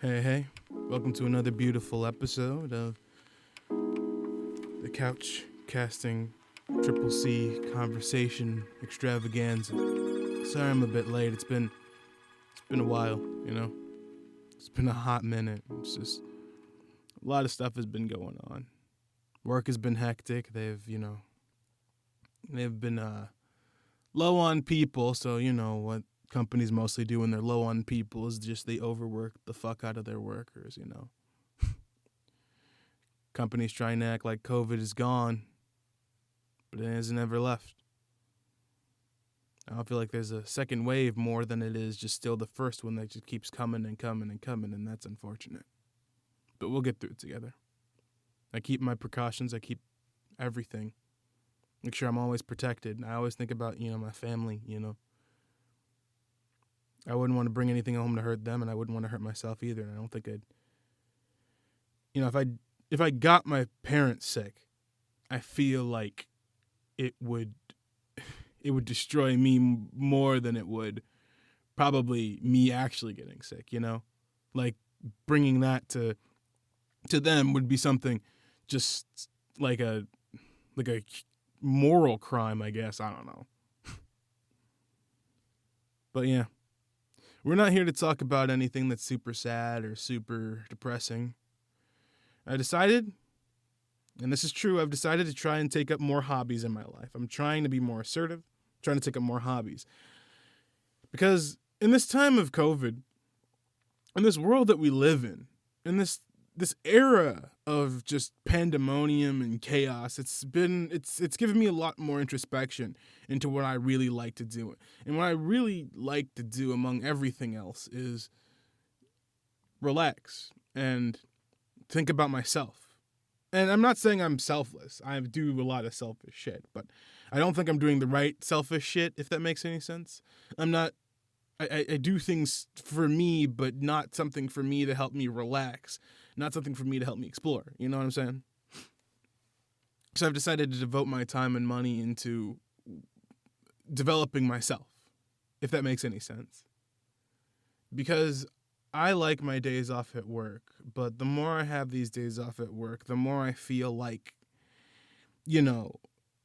Hey, welcome to another beautiful episode of the Couch Casting Triple C Conversation Extravaganza. Sorry I'm a bit late. It's been a while, you know. It's been a hot minute. It's just a lot of stuff has been going on. Work has been hectic. They've been low on people, so you know what companies mostly do when they're low on people is just they overwork the fuck out of their workers, you know. Companies trying to act like COVID is gone, but it hasn't ever left. I don't feel like there's a second wave more than it is just still the first one that just keeps coming and coming and coming, and that's unfortunate. But we'll get through it together. I keep my precautions. I keep everything. Make sure I'm always protected. I always think about, my family, I wouldn't want to bring anything home to hurt them, and I wouldn't want to hurt myself either. And I don't think if I got my parents sick, I feel like it would destroy me more than it would probably me actually getting sick. Like bringing that to them would be something just like a moral crime, I guess. I don't know. But yeah. We're not here to talk about anything that's super sad or super depressing. I decided, and this is true, I've decided to try and take up more hobbies in my life. I'm trying to be more assertive, trying to take up more hobbies. Because in this time of COVID, in this world that we live in this era of just pandemonium and chaos, it's given me a lot more introspection into what I really like to do. And what I really like to do among everything else is relax and think about myself. And I'm not saying I'm selfless. I do a lot of selfish shit, but I don't think I'm doing the right selfish shit, if that makes any sense. I do things for me, but not something for me to help me relax. Not something for me to help me explore. You know what I'm saying? So I've decided to devote my time and money into developing myself, if that makes any sense. Because I like my days off at work, but the more I have these days off at work, the more I feel like,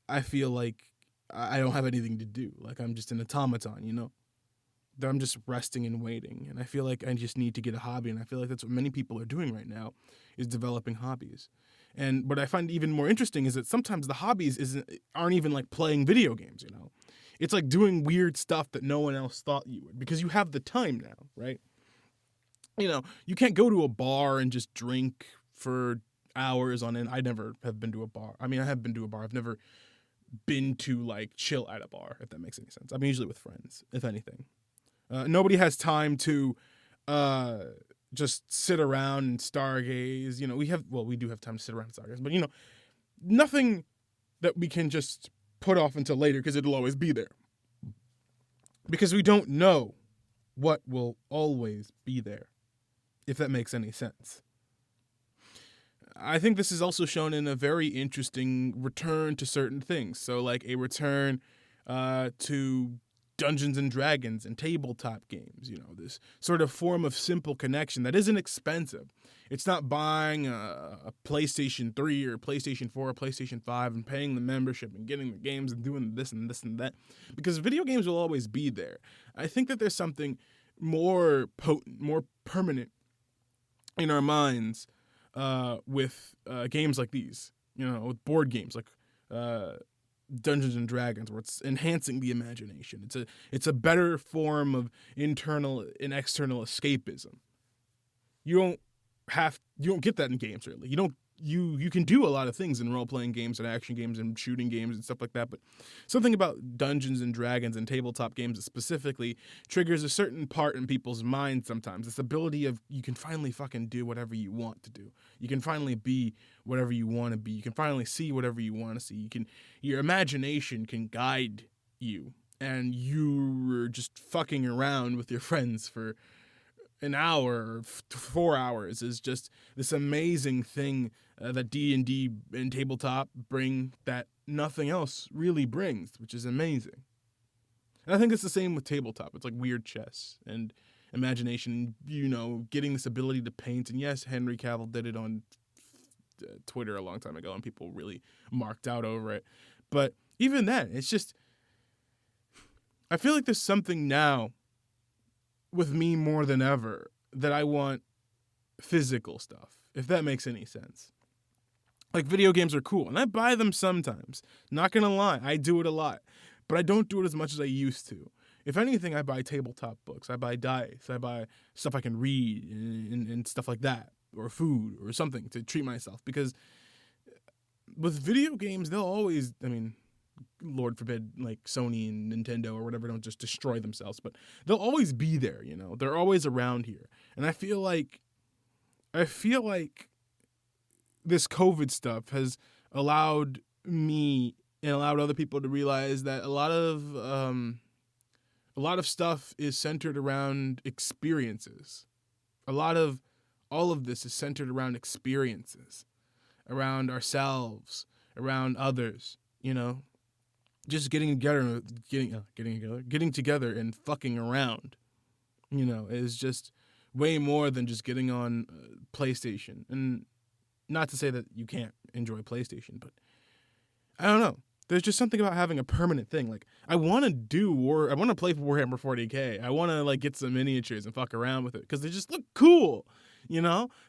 I feel like I don't have anything to do. Like I'm just an automaton, that I'm just resting and waiting. And I feel like I just need to get a hobby. And I feel like that's what many people are doing right now, is developing hobbies. And what I find even more interesting is that sometimes the hobbies aren't even like playing video games, It's like doing weird stuff that no one else thought you would, because you have the time now, right? You can't go to a bar and just drink for hours on end. I never have been to a bar. I mean, I have been to a bar. I've never been to like chill at a bar, if that makes any sense. I'm usually with friends, if anything. Nobody has time to just sit around and stargaze. We do have time to sit around and stargaze, but nothing that we can just put off until later because it'll always be there. Because we don't know what will always be there, if that makes any sense. I think this is also shown in a very interesting return to certain things. So like a return to Dungeons and Dragons and tabletop games, this sort of form of simple connection that isn't expensive. It's not buying a PlayStation 3 or PlayStation 4 or PlayStation 5 and paying the membership and getting the games and doing this and this and that, because video games will always be there. I think that there's something more potent, more permanent in our minds with games like these, with board games like Dungeons and Dragons, where it's enhancing the imagination. It's a better form of internal and external escapism. You don't get that in games, really. You can do a lot of things in role-playing games and action games and shooting games and stuff like that, but something about Dungeons and Dragons and tabletop games specifically triggers a certain part in people's minds sometimes. This ability of you can finally fucking do whatever you want to do. You can finally be whatever you want to be. You can finally see whatever you want to see. Your imagination can guide you, and you're just fucking around with your friends for an hour or 4 hours is just this amazing thing that D&D and tabletop bring that nothing else really brings, which is amazing. And I think it's the same with tabletop. It's like weird chess. And imagination, getting this ability to paint. And yes, Henry Cavill did it on Twitter a long time ago, and people really marked out over it. But even then, it's just, I feel like there's something now with me more than ever that I want physical stuff, if that makes any sense. Like, video games are cool, and I buy them sometimes. Not gonna lie, I do it a lot. But I don't do it as much as I used to. If anything, I buy tabletop books. I buy dice. I buy stuff I can read and stuff like that. Or food or something to treat myself. Because with video games, they'll always, Lord forbid, like Sony and Nintendo or whatever don't just destroy themselves. But they'll always be there, They're always around here. And I feel like this COVID stuff has allowed me and allowed other people to realize that a lot of stuff is centered around experiences. All of this is centered around experiences, around ourselves, around others, just getting together and fucking around, is just way more than just getting on PlayStation. And not to say that you can't enjoy PlayStation, but I don't know. There's just something about having a permanent thing. Like, I want to play Warhammer 40K. I want to, get some miniatures and fuck around with it because they just look cool, They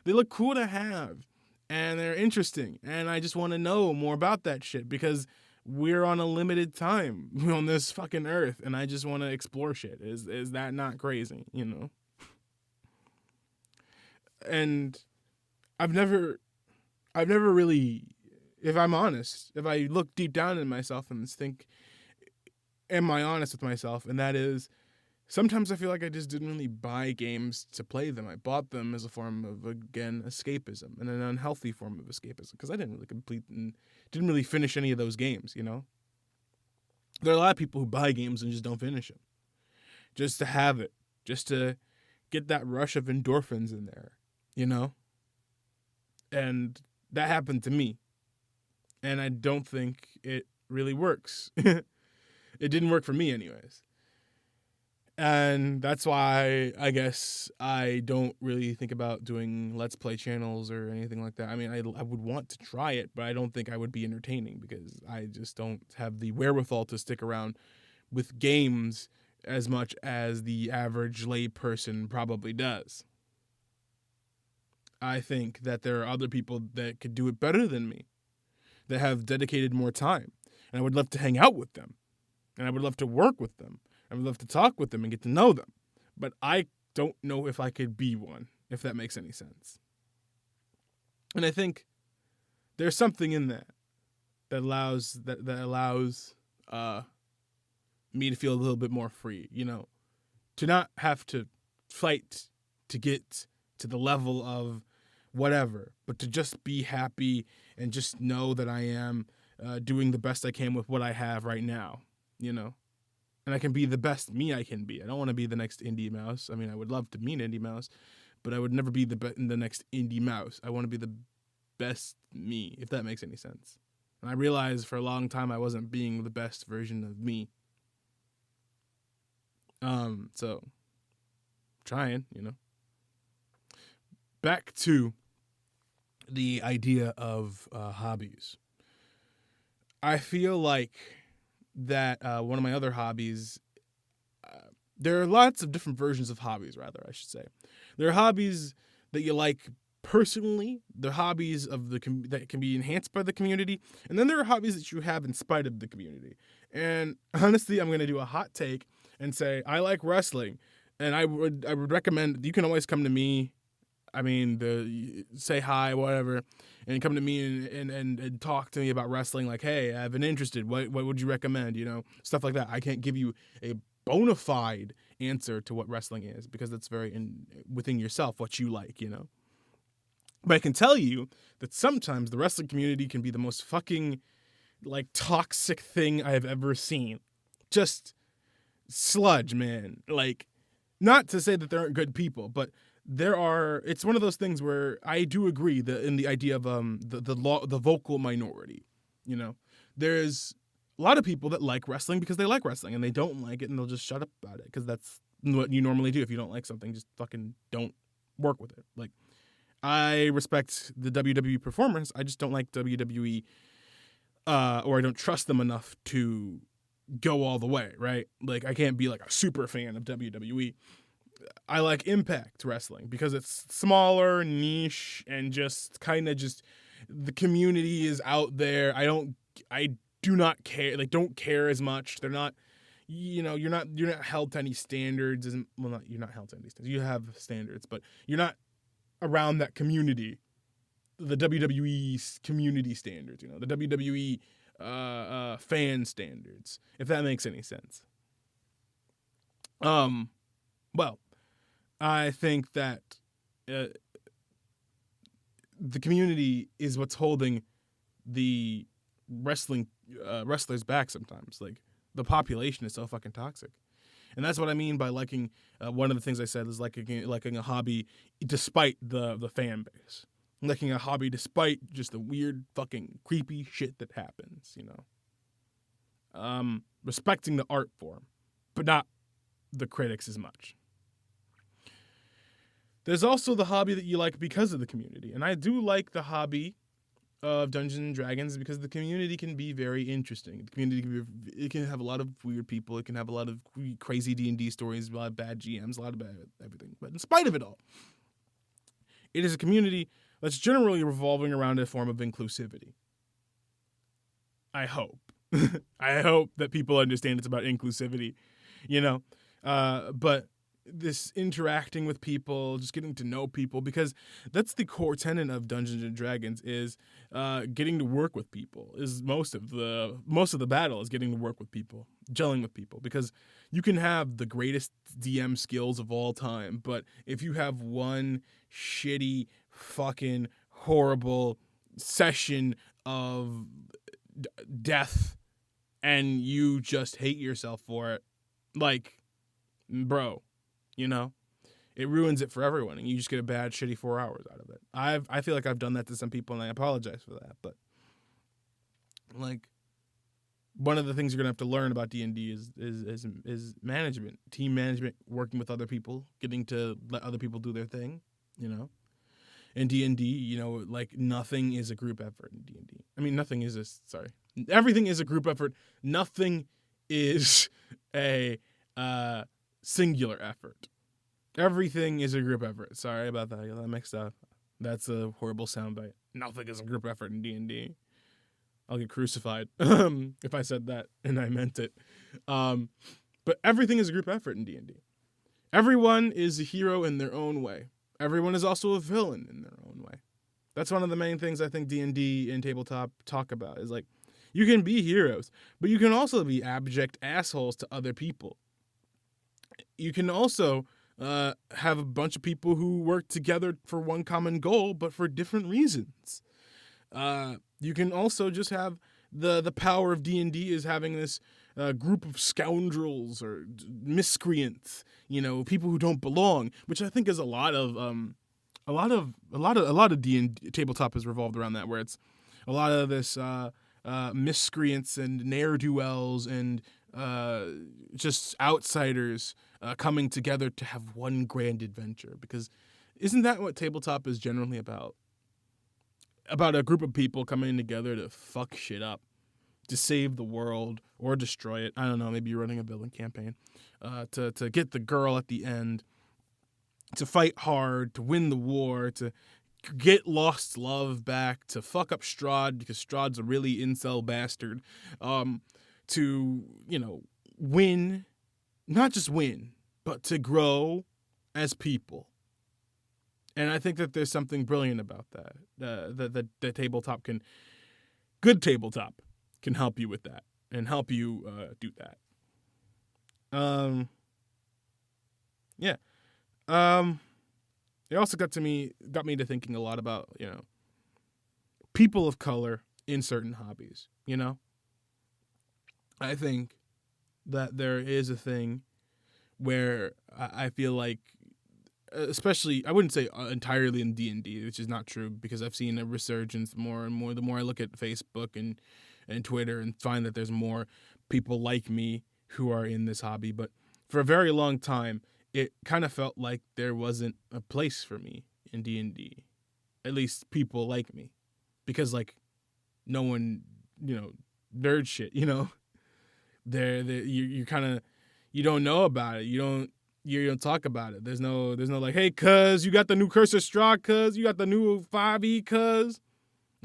look cool to have, and they're interesting, and I just want to know more about that shit because we're on a limited time on this fucking earth, and I just want to explore shit. Is that not crazy, And I've never really, if I'm honest, if I look deep down in myself and think, am I honest with myself? And that is, sometimes I feel like I just didn't really buy games to play them. I bought them as a form of, again, escapism, and an unhealthy form of escapism, because I didn't really complete and didn't really finish any of those games, There are a lot of people who buy games and just don't finish them. Just to have it. Just to get that rush of endorphins in there, And that happened to me. And I don't think it really works. It didn't work for me anyways. And that's why I guess I don't really think about doing Let's Play channels or anything like that. I would want to try it, but I don't think I would be entertaining because I just don't have the wherewithal to stick around with games as much as the average lay person probably does. I think that there are other people that could do it better than me, that have dedicated more time. And I would love to hang out with them. And I would love to work with them. I would love to talk with them and get to know them. But I don't know if I could be one, if that makes any sense. And I think there's something in that allows me to feel a little bit more free, to not have to fight to get to the level of whatever, but to just be happy and just know that I am doing the best I can with what I have right now, And I can be the best me I can be. I don't want to be the next Indie Mouse. I would love to meet Indie Mouse, but I would never be the next Indie Mouse. I want to be the best me, if that makes any sense. And I realized for a long time I wasn't being the best version of me. So trying, Back to the idea of hobbies. I feel like that one of my other hobbies, there are lots of different versions of hobbies, rather, I should say. There are hobbies that you like personally, the hobbies of that can be enhanced by the community, and then there are hobbies that you have in spite of the community. And honestly, I'm going to do a hot take and say I like wrestling, and I would recommend, you can always come to me, say hi, whatever, and come to me and talk to me about wrestling, like, hey, I've been interested, what would you recommend, stuff like that. I can't give you a bona fide answer to what wrestling is, because that's very within yourself, what you like, But I can tell you that sometimes the wrestling community can be the most fucking, toxic thing I have ever seen. Just sludge, man. Not to say that there aren't good people, but it's one of those things where I do agree that in the idea of the vocal minority, there's a lot of people that like wrestling because they like wrestling, and they don't like it and they'll just shut up about it because that's what you normally do. If you don't like something, just fucking don't work with it. Like, I respect the WWE performers. I just don't like WWE, or I don't trust them enough to go all the way, right? Like, I can't be like a super fan of WWE. I like Impact Wrestling because it's smaller, niche, and just kind of just the community is out there. I do not care. Like, don't care as much. They're not, you're not held to any standards. You're not held to any standards. You have standards, but you're not around that community, the WWE community standards. The WWE fan standards. If that makes any sense. Well, I think that the community is what's holding the wrestlers back sometimes. Like, the population is so fucking toxic. And that's what I mean by liking, one of the things I said is liking a hobby despite the fan base. Liking a hobby despite just the weird fucking creepy shit that happens, respecting the art form, but not the critics as much. There's also the hobby that you like because of the community. And I do like the hobby of Dungeons & Dragons because the community can be very interesting. The community it can have a lot of weird people. It can have a lot of crazy D&D stories, a lot of bad GMs, a lot of bad everything. But in spite of it all, it is a community that's generally revolving around a form of inclusivity. I hope. I hope that people understand it's about inclusivity, but this interacting with people, just getting to know people, because that's the core tenet of Dungeons and Dragons is getting to work with people. Is most of the battle is getting to work with people, gelling with people, because you can have the greatest DM skills of all time, but if you have one shitty fucking horrible session of death and you just hate yourself for it, like, bro, it ruins it for everyone, and you just get a bad, shitty 4 hours out of it. I feel like I've done that to some people, and I apologize for that. But like, one of the things you're gonna have to learn about D&D is management, team management, working with other people, getting to let other people do their thing. In D&D, like, nothing is a group effort in D&D. I mean, everything is a group effort. Nothing is a singular effort. Everything is a group effort. Sorry about that. I got that mixed up. That's a horrible soundbite. Nothing is a group effort in D&D. I'll get crucified if I said that and I meant it. But everything is a group effort in D&D. Everyone is a hero in their own way. Everyone is also a villain in their own way. That's one of the main things I think D&D and tabletop talk about, is like, you can be heroes, but you can also be abject assholes to other people. You can also have a bunch of people who work together for one common goal, but for different reasons. You can also just have the power of D&D is having this group of scoundrels or miscreants, people who don't belong, which I think is a lot of D&D tabletop is revolved around that, where it's a lot of this miscreants and ne'er-do-wells and just outsiders coming together to have one grand adventure. Because isn't that what tabletop is generally about? About a group of people coming together to fuck shit up, to save the world or destroy it. I don't know, maybe you're running a villain campaign, to get the girl at the end, to fight hard, to win the war, to get lost love back, to fuck up Strahd because Strahd's a really incel bastard, to, win, not just win, but to grow as people. And I think that there's something brilliant about that. The tabletop good tabletop can help you with that and help you do that. Yeah. It also got me to thinking a lot about, people of color in certain hobbies, I think that there is a thing where I feel like, especially, I wouldn't say entirely in D&D, which is not true, because I've seen a resurgence more and more the more I look at Facebook and Twitter and find that there's more people like me who are in this hobby. But for a very long time, it kind of felt like there wasn't a place for me in D&D. At least people like me. Because, like, no one, nerd shit, you kind of, you don't know about it. You don't talk about it. There's no like, hey, cuz, you got the new Curse of Strahd, cuz, you got the new 5e, cuz.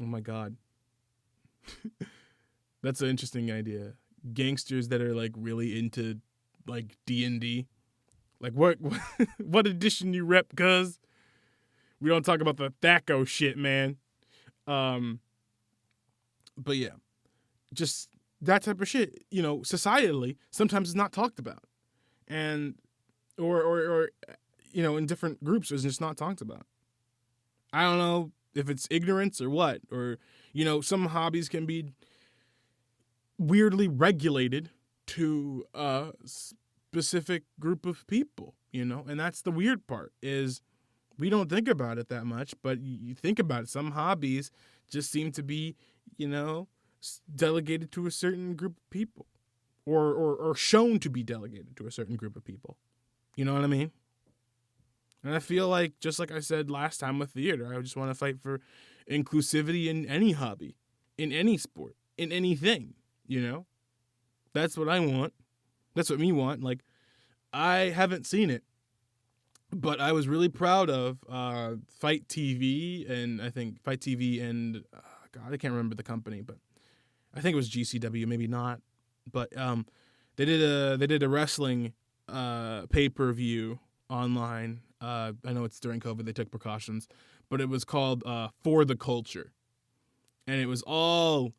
Oh my God. That's an interesting idea. Gangsters that are like really into like D&D. Like what edition you rep, cuz? We don't talk about the THAC0 shit, man. But yeah, just that type of shit, societally, sometimes it's not talked about. And, or in different groups, it's just not talked about. I don't know if it's ignorance or what, or, some hobbies can be weirdly regulated to a specific group of people, and that's the weird part is we don't think about it that much, but you think about it. Some hobbies just seem to be, delegated to a certain group of people or shown to be delegated to a certain group of people. You know what I mean? And I feel like, just like I said last time with theater, I just want to fight for inclusivity in any hobby, in any sport, in anything, That's what I want. That's what me want. Like, I haven't seen it, but I was really proud of Fight TV, and I think Fight TV and, God, I can't remember the company, but I think it was GCW, maybe not. But they did a wrestling pay-per-view online. I know it's during COVID, they took precautions, but it was called For the Culture. And it was all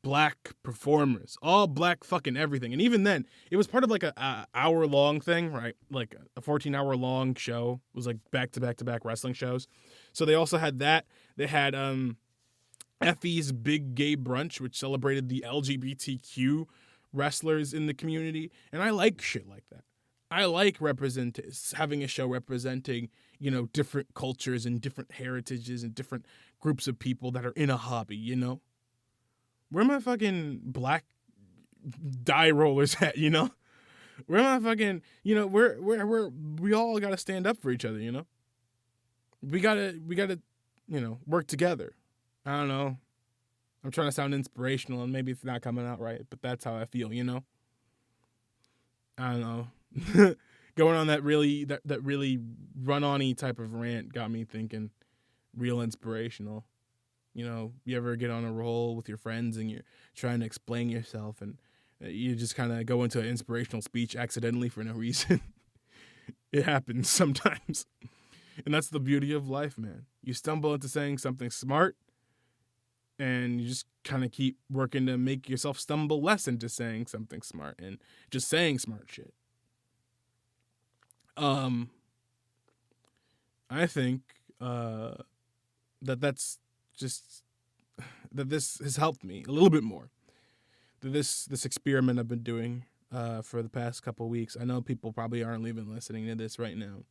black performers, all black fucking everything. And even then, it was part of like a hour-long thing, right? Like a 14-hour-long show. It was like back-to-back-to-back wrestling shows. So they also had that. They had Effie's Big Gay Brunch, which celebrated the LGBTQ wrestlers in the community. And I like shit like that. I like having a show representing, different cultures and different heritages and different groups of people that are in a hobby, Where my fucking black die rollers at, Where my fucking, we all gotta stand up for each other, We gotta, work together. I don't know. I'm trying to sound inspirational and maybe it's not coming out right, but that's how I feel, I don't know. Going on that really run-on-y type of rant got me thinking real inspirational. You ever get on a roll with your friends and you're trying to explain yourself and you just kind of go into an inspirational speech accidentally for no reason. It happens sometimes. And that's the beauty of life, man. You stumble into saying something smart and you just kind of keep working to make yourself stumble less into saying something smart and just saying smart shit. I think that's just that this has helped me a little bit more. That this experiment I've been doing for the past couple weeks. I know people probably aren't even listening to this right now,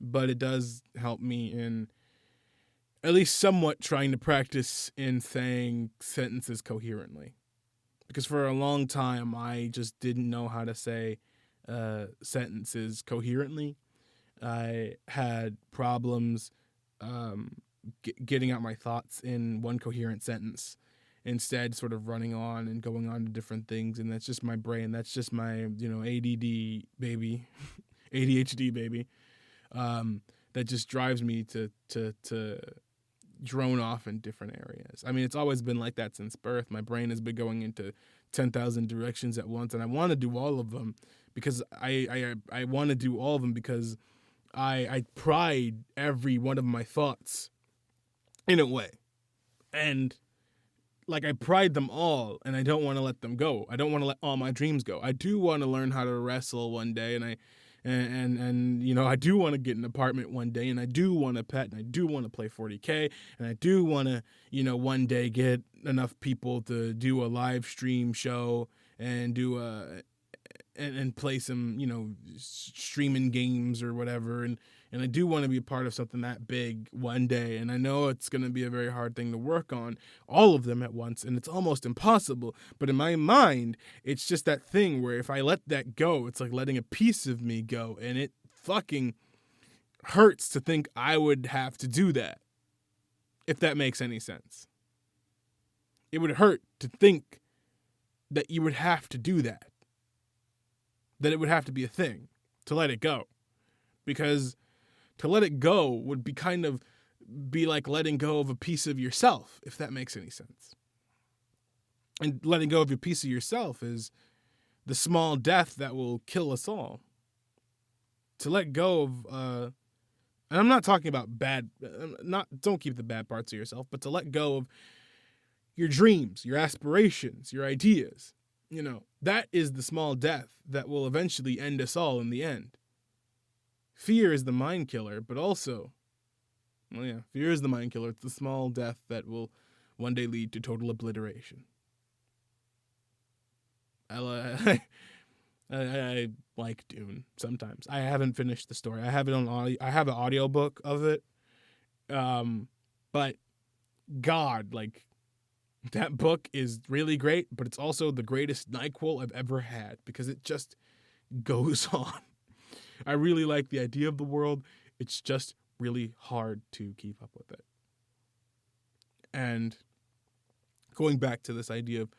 but it does help me in at least somewhat trying to practice in saying sentences coherently. Because for a long time, I just didn't know how to say sentences coherently. I had problems getting out my thoughts in one coherent sentence, instead sort of running on and going on to different things. And that's just my brain. That's just my, ADD baby, ADHD baby, that just drives me to drone off in different areas. I mean, it's always been like that since birth. My brain has been going into 10,000 directions at once, and I want to do all of them because I want to do all of them because I pride every one of my thoughts in a way. And like I pride them all and I don't want to let them go. I don't want to let all my dreams go. I do want to learn how to wrestle one day and I do want to get an apartment one day and I do want a pet and I do want to play 40K and I do want to, one day get enough people to do a live stream show and do and play some, streaming games or whatever. And I do want to be a part of something that big one day. And I know it's going to be a very hard thing to work on, all of them at once. And it's almost impossible. But in my mind, it's just that thing where if I let that go, it's like letting a piece of me go. And it fucking hurts to think I would have to do that, if that makes any sense. It would hurt to think that you would have to do that. That it would have to be a thing to let it go. Because to let it go would be like letting go of a piece of yourself, if that makes any sense. And letting go of a piece of yourself is the small death that will kill us all. To let go of, and I'm not talking about don't keep the bad parts of yourself, but to let go of your dreams, your aspirations, your ideas. That is the small death that will eventually end us all in the end. Fear is the mind killer, but also, fear is the mind killer. It's the small death that will one day lead to total obliteration. I like Dune sometimes. I haven't finished the story. I have it on audio. I have an audiobook of it. But God, that book is really great, but it's also the greatest NyQuil I've ever had because it just goes on. I really like the idea of the world. It's just really hard to keep up with it. And going back to this idea of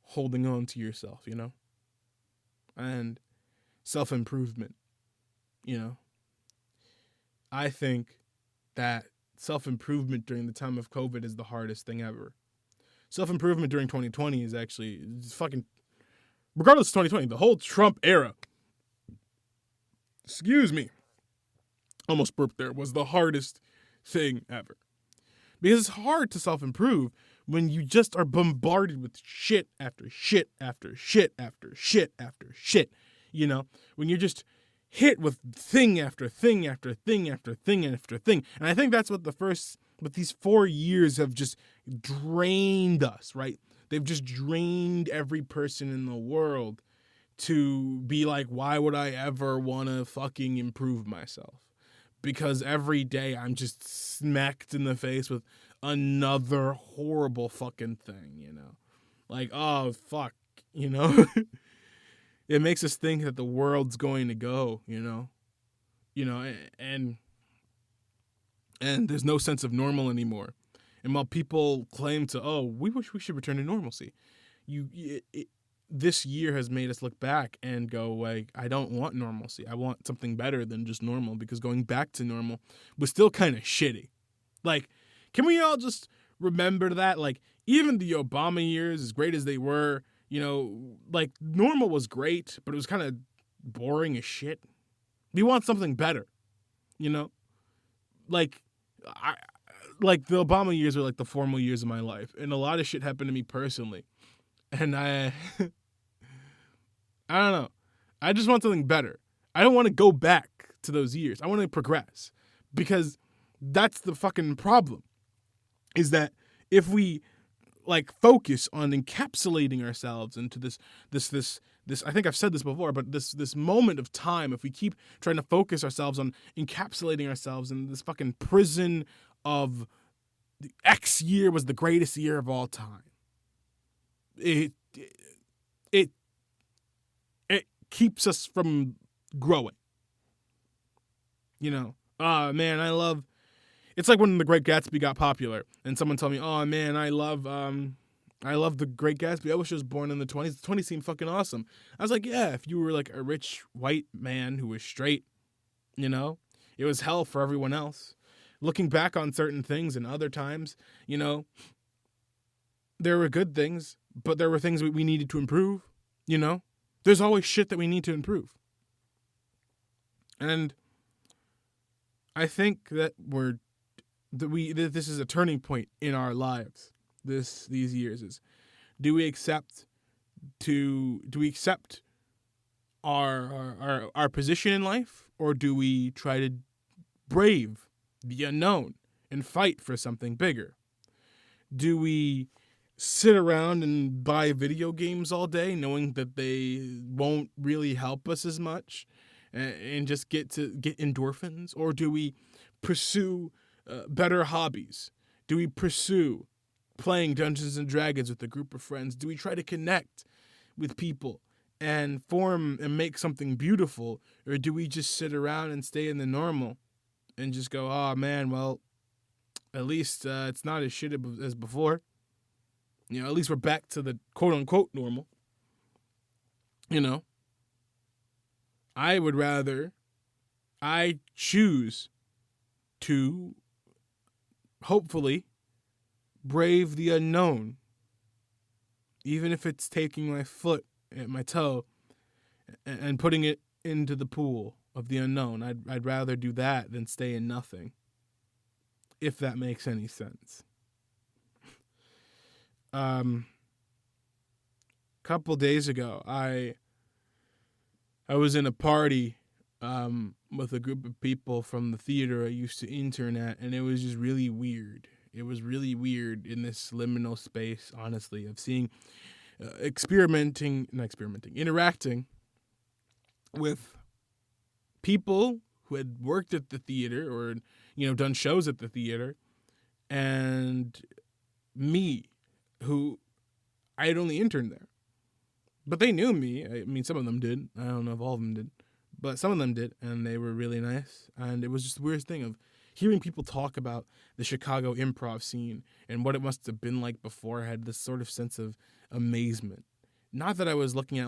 holding on to yourself, and self-improvement, I think that self-improvement during the time of COVID is the hardest thing ever. Self-improvement during 2020 is actually fucking, regardless of 2020, the whole Trump era, almost burped there, was the hardest thing ever. Because it's hard to self-improve when you just are bombarded with shit after shit after shit after shit after shit. When you're just hit with thing after thing after thing after thing after thing. And I think that's what these 4 years have just drained us, right? They've just drained every person in the world to be like, why would I ever want to fucking improve myself? Because every day I'm just smacked in the face with another horrible fucking thing, oh, fuck, It makes us think that the world's going to go, and there's no sense of normal anymore. And while people claim we wish we should return to normalcy, this year has made us look back and go, I don't want normalcy. I want something better than just normal, because going back to normal was still kind of shitty. Can we all just remember that? Even the Obama years, as great as they were, normal was great, but it was kind of boring as shit. We want something better, the Obama years were the formal years of my life, and a lot of shit happened to me personally, and I don't know. I just want something better. I don't want to go back to those years. I want to progress, because that's the fucking problem, is that if we focus on encapsulating ourselves into this, I think I've said this before, but this moment of time, if we keep trying to focus ourselves on encapsulating ourselves in this fucking prison of the X year was the greatest year of all time, it keeps us from growing. Man, it's like when The Great Gatsby got popular and someone told me, oh man, I love The Great Gatsby. I wish I was born in the 20s. The 20s seemed fucking awesome. I was like, yeah, if you were a rich white man who was straight, it was hell for everyone else. Looking back on certain things and other times, there were good things, but there were things we needed to improve, There's always shit that we need to improve. And I think that this is a turning point in our lives. These years is, do we accept our position in life, or do we try to brave the unknown and fight for something bigger? Do we sit around and buy video games all day, knowing that they won't really help us as much, and just get endorphins? Or do we pursue better hobbies? Do we pursue playing Dungeons and Dragons with a group of friends? Do we try to connect with people and form and make something beautiful? Or do we just sit around and stay in the normal and just go, oh man, well, at least it's not as shit as before. At least we're back to the quote unquote normal. I choose to hopefully brave the unknown, even if it's taking my foot at my toe and putting it into the pool of the unknown. I'd rather do that than stay in nothing, if that makes any sense. Couple days ago, I was in a party with a group of people from the theater I used to intern at, and it was just really weird. It was really weird in this liminal space, honestly, of seeing, interacting with people who had worked at the theater or, done shows at the theater, and me, who I had only interned there. But they knew me. I mean, some of them did. I don't know if all of them did. But some of them did, and they were really nice. And it was just the weirdest thing of hearing people talk about the Chicago improv scene and what it must have been like before. I had this sort of sense of amazement. Not that I was looking at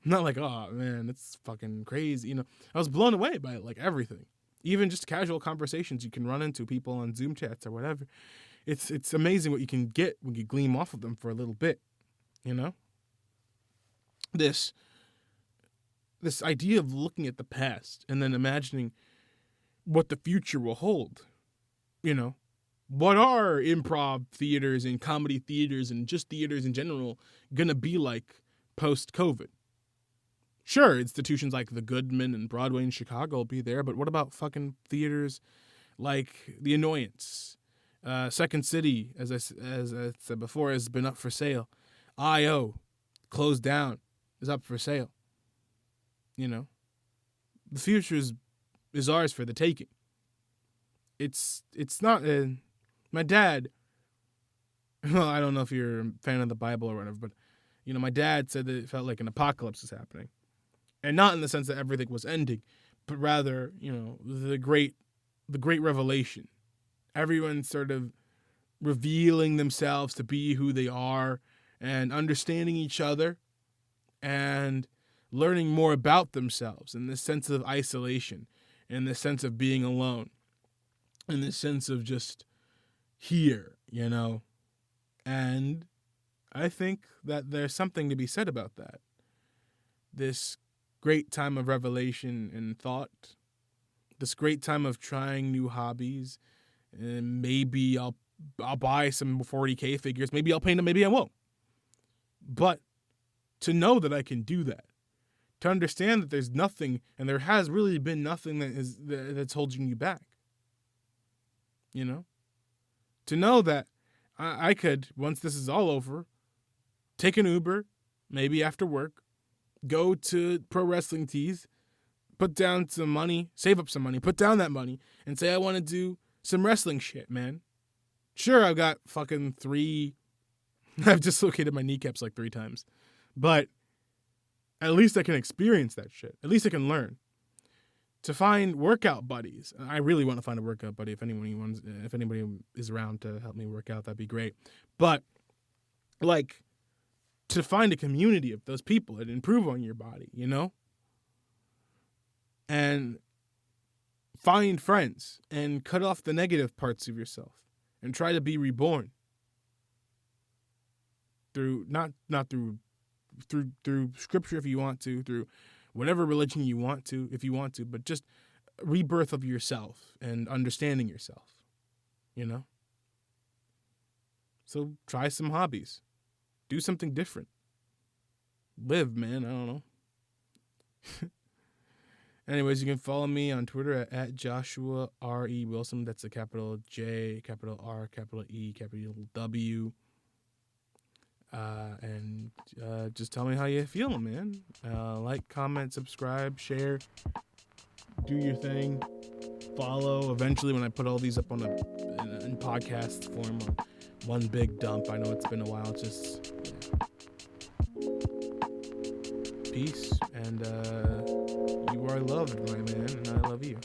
not like, oh man, it's fucking crazy. I was blown away by everything. Even just casual conversations you can run into, people on Zoom chats or whatever. It's amazing what you can get when you gleam off of them for a little bit, This idea of looking at the past and then imagining what the future will hold. What are improv theaters and comedy theaters and just theaters in general gonna be like post-COVID? Sure, institutions like the Goodman and Broadway in Chicago will be there, but what about fucking theaters like The Annoyance? Second City, as I said before, has been up for sale. I.O. closed down, is up for sale. The future is ours for the taking. It's not my dad. Well, I don't know if you're a fan of the Bible or whatever, but my dad said that it felt like an apocalypse was happening, and not in the sense that everything was ending, but rather the great revelation. Everyone sort of revealing themselves to be who they are and understanding each other and learning more about themselves in this sense of isolation, in this sense of being alone, in this sense of just here, And I think that there's something to be said about that. This great time of revelation and thought, this great time of trying new hobbies, and maybe I'll buy some 40K figures, maybe I'll paint them, maybe I won't. But to know that I can do that, to understand that there's nothing, and there has really been nothing that's holding you back. To know that I could, once this is all over, take an Uber, maybe after work, go to Pro Wrestling Tees, put down some money, save up some money, put down that money, and say I want to do some wrestling shit, man. Sure, I've got fucking I've dislocated my kneecaps 3 times. But at least I can experience that shit. At least I can learn. To find workout buddies. I really want to find a workout buddy. If anybody is around to help me work out, that'd be great. But to find a community of those people that improve on your body, And find friends and cut off the negative parts of yourself and try to be reborn through not through scripture if you want to, through whatever religion you want to, if you want to, but just rebirth of yourself and understanding yourself, So try some hobbies. Do something different. Live, man. I don't know. Anyways, you can follow me on Twitter at Joshua R.E. Wilson. That's a capital J, capital R, capital E, capital W. And just tell me how you feel, man. Like, comment, subscribe, share, do your thing, follow. Eventually, when I put all these up on in podcast form, on one big dump. I know it's been a while. Just peace, and you are loved, my man, and I love you.